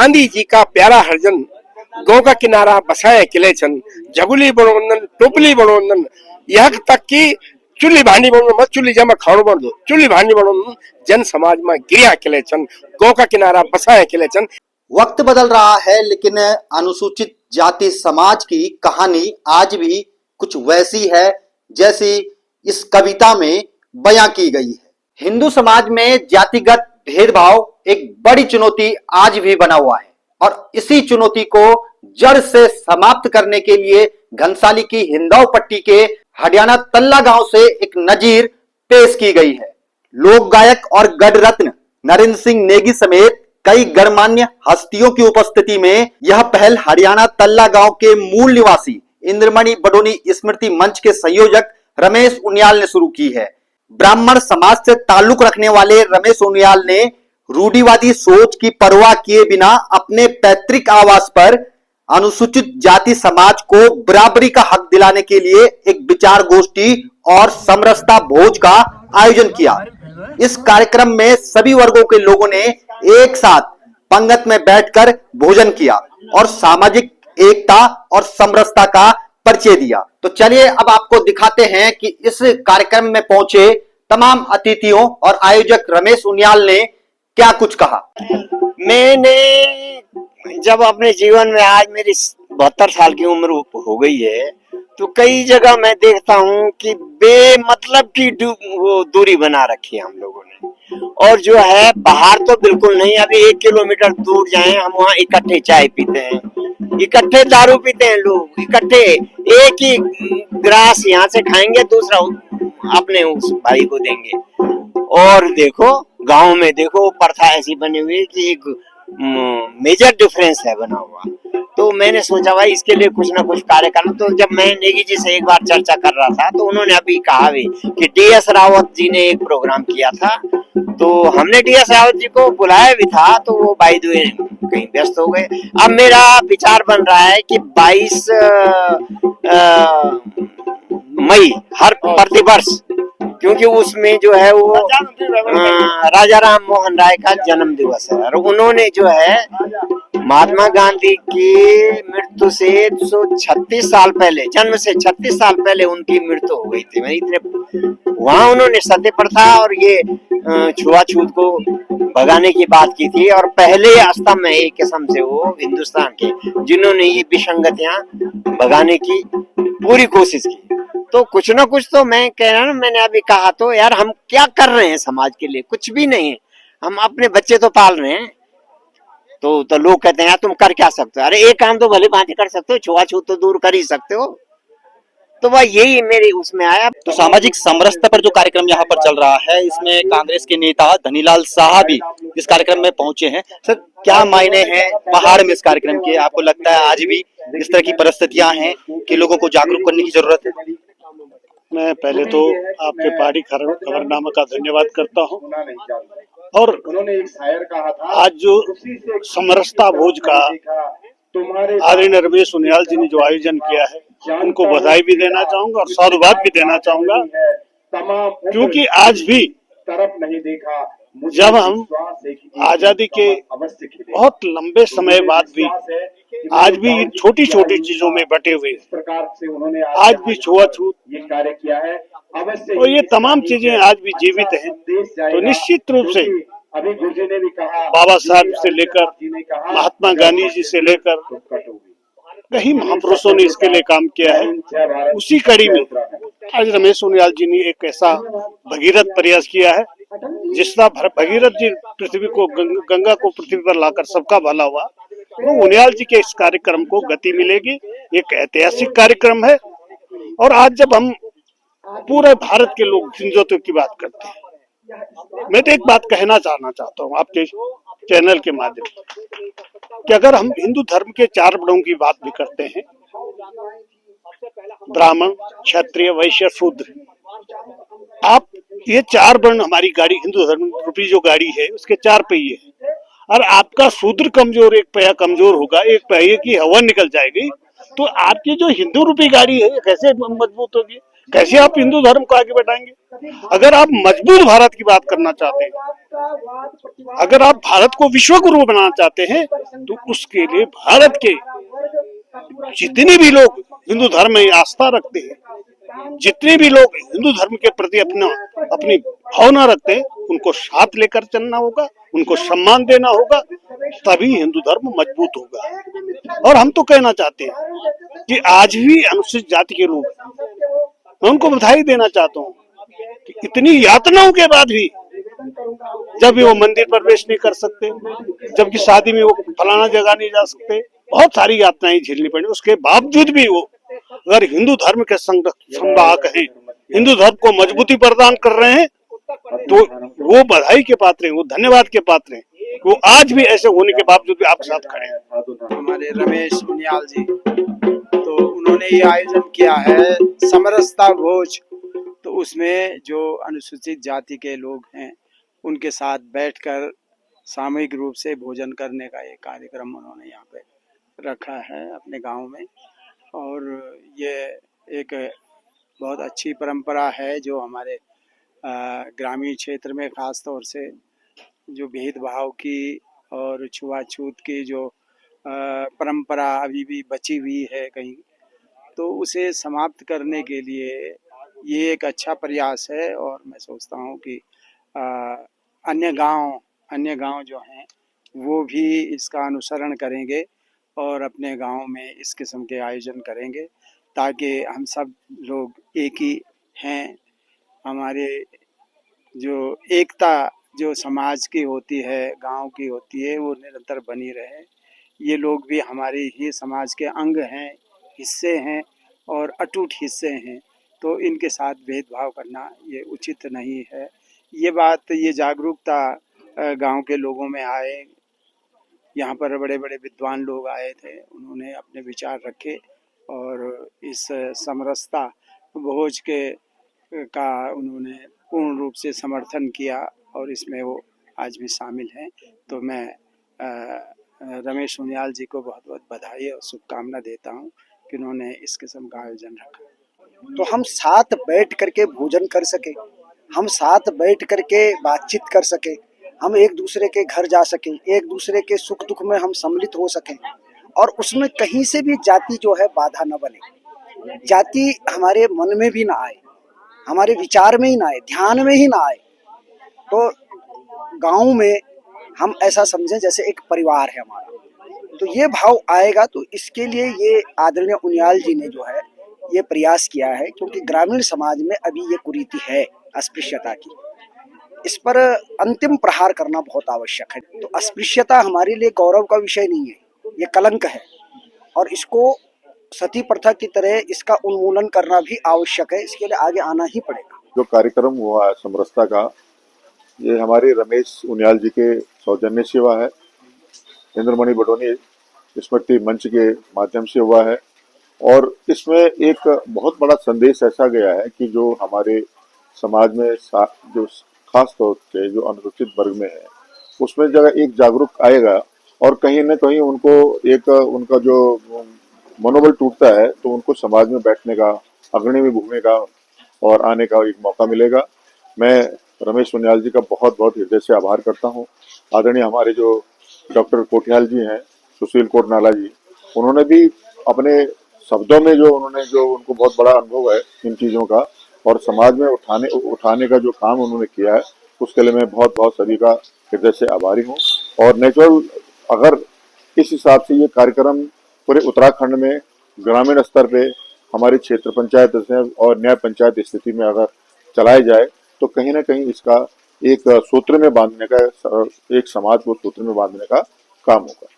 गांधी जी का प्यारा हरिजन गौ का किनारा बसाए किले छन, झगुली बनोंदन, टोपली बनोंदन, यहाँ तक कि चुल्ली भांडी बनो मत, चुल्ली जमा खाणो बन दो, चुल्ली भांडी बनो जन समाज में गिरिया किले छन, गौ का किनारा बसाए किले छन। वक्त बदल रहा है, लेकिन अनुसूचित जाति समाज की कहानी आज भी कुछ वैसी है जैसी इस कविता में बयां की गई है। हिंदू समाज में जातिगत भेदभाव एक बड़ी चुनौती आज भी बना हुआ है और इसी चुनौती को जड़ से समाप्त करने के लिए घनसाली की हिंदौ पट्टी के हरियाणा तल्ला गांव से एक नजीर पेश की गई है। लोक गायक और गढ़ रत्न नरेंद्र सिंह नेगी समेत कई गणमान्य हस्तियों की उपस्थिति में यह पहल हरियाणा तल्ला गांव के मूल निवासी इंद्रमणि बडोनी स्मृति मंच के संयोजक रमेश उनियाल ने शुरू की है। ब्राह्मण समाज से ताल्लुक रखने वाले रमेश उनियाल ने रूढ़िवादी सोच की परवाह किए बिना अपने पैतृक आवास पर अनुसूचित जाति समाज को बराबरी का हक दिलाने के लिए एक विचार गोष्ठी और समरसता भोज का आयोजन किया। इस कार्यक्रम में सभी वर्गों के लोगों ने एक साथ पंगत में बैठकर भोजन किया और सामाजिक एकता और समरसता का परिचय दिया। तो चलिए अब आपको दिखाते हैं कि इस कार्यक्रम में पहुंचे तमाम अतिथियों और आयोजक रमेश उनियाल ने क्या कुछ कहा। मैंने जब अपने जीवन में आज मेरी 72 साल की उम्र हो गई है तो कई जगह मैं देखता हूँ कि बेमतलब की वो दूरी बना रखी है हम लोगों ने, और जो है बाहर तो बिल्कुल नहीं। अभी 1 किलोमीटर दूर जाएं हम वहाँ इकट्ठे चाय पीते हैं, इकट्ठे दारू पीते हैं लोग, इकट्ठे एक ही ग्लास यहाँ से खाएंगे, दूसरा अपने उस भाई को देंगे। और देखो गांव में देखो प्रथा ऐसी बनी हुई कि एक मेजर डिफरेंस है बना हुआ। तो मैंने सोचा भाई इसके लिए कुछ ना कुछ कार्य करना। तो जब मैं नेगी जी से एक बार चर्चा कर रहा था तो उन्होंने अभी कहा भी कि DS रावत जी ने एक प्रोग्राम किया था, तो हमने DS रावत जी को बुलाया भी था, तो वो बाय द वे कहीं व्यस्त हो गए। अब मेरा विचार बन रहा है कि 22 मई हर प्रतिवर्ष, क्योंकि उसमें जो है वो राजा राम मोहन राय का जन्म दिवस है और उन्होंने जो है महात्मा गांधी की मृत्यु से 136 साल पहले, जन्म से 36 साल पहले उनकी मृत्यु हो गई थी। इतने वहां उन्होंने सत्य प्रथा और ये छुआछूत को भगाने की बात की थी और पहले स्तंभ है एक किस्म से वो हिंदुस्तान के, जिन्होंने ये विसंगतियां भगाने की पूरी कोशिश की। तो कुछ ना कुछ तो मैं कह रहा हूँ, मैंने अभी कहा तो यार हम क्या कर रहे हैं समाज के लिए, कुछ भी नहीं है। हम अपने बच्चे तो पाल रहे हैं, तो लोग कहते हैं यार तुम कर क्या सकते हो। अरे एक काम तो भले बात कर सकते हो, छुआछूत तो दूर कर ही सकते हो। तो वह यही मेरे उसमें आया। तो सामाजिक समरसता पर जो कार्यक्रम यहाँ पर चल रहा है, इसमें कांग्रेस के नेता धनीलाल साहा भी इस कार्यक्रम में पहुंचे हैं। सर क्या मायने हैं पहाड़ में इस कार्यक्रम के? आपको लगता है आज भी इस तरह की परिस्थितियां हैं कि लोगों को जागरूक करने की जरूरत है? मैं पहले तो आपके पहाड़ी खबरनामा का धन्यवाद करता हूं और आज जो समरसता भोज का आदरणीय रमेश उनियाल जी ने जो आयोजन किया है, उनको बधाई भी देना चाहूंगा और साधुवाद भी देना चाहूंगा, क्योंकि आज भी जब हम आजादी के बहुत लंबे समय बाद भी आज भी छोटी छोटी चीजों में बटे हुए, आज भी छुआछूत और ये तमाम चीजें आज भी जीवित हैं, तो निश्चित रूप से बाबा साहब से लेकर महात्मा गांधी जी से लेकर कई महापुरुषों ने इसके लिए काम किया है। उसी कड़ी में आज रमेश उनियाल जी ने एक ऐसा भगीरथ प्रयास किया है जिसका भगीरथ जी पृथ्वी को गंगा को पृथ्वी पर लाकर सबका भला हुआ। तो उनियाल जी के इस कार्यक्रम को गति मिलेगी। एक ऐतिहासिक कार्यक्रम है और आज जब हम पूरे भारत के लोग हिंदुत्व की बात करते हैं, मैं तो एक बात कहना चाहता हूँ आपके चैनल के माध्यम से कि अगर हम हिंदू धर्म के 4 वर्णों की बात भी करते हैं, ब्राह्मण, क्षत्रिय, वैश्य, शूद्र, आप ये 4 वर्ण हमारी गाड़ी हिंदू धर्म रूपी जो गाड़ी है उसके 4 पहिए हैं और आपका शूद्र कमजोर, एक पहिया कमजोर होगा, एक पहिए की हवा निकल जाएगी, तो आपकी जो हिंदू रूपी गाड़ी है कैसे मजबूत होगी? कैसे आप हिंदू धर्म को आगे बढ़ाएंगे? अगर आप मजबूत भारत की बात करना चाहते हैं, अगर आप भारत को विश्व गुरु बनाना चाहते हैं, तो उसके लिए भारत के जितने भी लोग हिंदू धर्म में आस्था रखते हैं, जितने भी लोग हिंदू धर्म के प्रति अपनी भावना रखते हैं, उनको साथ लेकर चलना होगा, उनको सम्मान देना होगा, तभी हिंदू धर्म मजबूत होगा। और हम तो कहना चाहते हैं कि आज भी अनुसूचित जाति के लोग, मैं उनको बधाई देना चाहता हूँ कि इतनी यातनाओं के बाद भी जब भी वो मंदिर प्रवेश नहीं कर सकते, जबकि शादी में वो फलाना जगह नहीं जा सकते, बहुत सारी यातनाएं झेलनी पड़ी, उसके बावजूद भी वो अगर हिंदू धर्म के संवाहक हैं, हिंदू धर्म को मजबूती प्रदान कर रहे हैं, तो वो बधाई के पात्र हैं, वो धन्यवाद के पात्र हैं। वो आज भी ऐसे होने के बावजूद भी आपके साथ खड़े हैं। हमारे रमेश मुनियाल जी, तो उन्होंने ये आयोजन किया है समरसता भोज। तो उसमें जो अनुसूचित जाति के लोग हैं उनके साथ बैठकर सामूहिक रूप से भोजन करने का एक कार्यक्रम उन्होंने यहाँ पे रखा है अपने गांव में। और ये एक बहुत अच्छी परंपरा है जो हमारे ग्रामीण क्षेत्र में खास तौर से जो भेदभाव की और छुआछूत की जो परंपरा अभी भी बची हुई है कहीं, तो उसे समाप्त करने के लिए ये एक अच्छा प्रयास है। और मैं सोचता हूँ कि अन्य गांव जो हैं वो भी इसका अनुसरण करेंगे और अपने गांव में इस किस्म के आयोजन करेंगे, ताकि हम सब लोग एक ही हैं। हमारे जो एकता जो समाज की होती है, गांव की होती है, वो निरंतर बनी रहे। ये लोग भी हमारे ही समाज के अंग हैं, हिस्से हैं और अटूट हिस्से हैं, तो इनके साथ भेदभाव करना ये उचित नहीं है। ये जागरूकता गांव के लोगों में आए। यहाँ पर बड़े बड़े विद्वान लोग आए थे, उन्होंने अपने विचार रखे और इस समरसता भोज का उन्होंने पूर्ण रूप से समर्थन किया और इसमें वो आज भी शामिल हैं। तो मैं रमेश मुनियाल जी को बहुत बहुत बधाई और शुभकामना देता हूँ कि उन्होंने इस किस्म का आयोजन रखा। तो हम साथ बैठ करके भोजन कर सके, हम साथ बैठ करके बातचीत कर सके, हम एक दूसरे के घर जा सकें, एक दूसरे के सुख दुख में हम सम्मिलित हो सकें और उसमें कहीं से भी जाति जो है बाधा न बने, जाति हमारे मन में भी ना आए, हमारे विचार में ही ना आए, ध्यान में ही ना आए। तो गांव में हम ऐसा समझें जैसे एक परिवार है हमारा, तो ये भाव आएगा। तो इसके लिए ये आदरणीय उनियाल जी ने जो है ये प्रयास किया है, क्योंकि ग्रामीण समाज में अभी ये कुरीति है अस्पृश्यता की, इस पर अंतिम प्रहार करना बहुत आवश्यक है। तो अस्पृश्यता हमारे लिए गौरव का विषय नहीं है, ये कलंक है और इसको सती प्रथा की तरह इसका उन्मूलन करना भी आवश्यक है। इसके लिए आगे आना ही पड़ेगा। जो कार्यक्रम हुआ है समरसता का, ये हमारे रमेश उनियाल जी के सौजन्य से हुआ है, इंद्रमणि बडोनी स्मृति मंच के माध्यम से हुआ है। और इसमें एक बहुत बड़ा संदेश ऐसा गया है कि जो हमारे समाज में जो खास तौर से जो अनुसूचित वर्ग में है उसमें जगह एक जागरूक आएगा और कहीं न कहीं उनको एक उनका जो मनोबल टूटता है तो उनको समाज में बैठने का, अग्रणी में घूमने का और आने का एक मौका मिलेगा। मैं रमेश मुनियाल जी का बहुत बहुत हृदय से आभार करता हूँ। आदरणीय हमारे जो डॉक्टर कोटियाल जी हैं, सुशील कोट नाला जी, उन्होंने भी अपने शब्दों में जो उनको बहुत बड़ा अनुभव है इन चीज़ों का और समाज में उठाने का जो काम उन्होंने किया है, उसके लिए मैं बहुत बहुत सभी का हृदय से आभारी हूँ। और नेचुरल अगर इस हिसाब से ये कार्यक्रम पूरे उत्तराखंड में ग्रामीण स्तर पे हमारी क्षेत्र पंचायत और न्याय पंचायत स्थिति में अगर चलाया जाए तो कहीं ना कहीं इसका एक सूत्र में बांधने का, एक समाज को सूत्र में बांधने का काम होगा।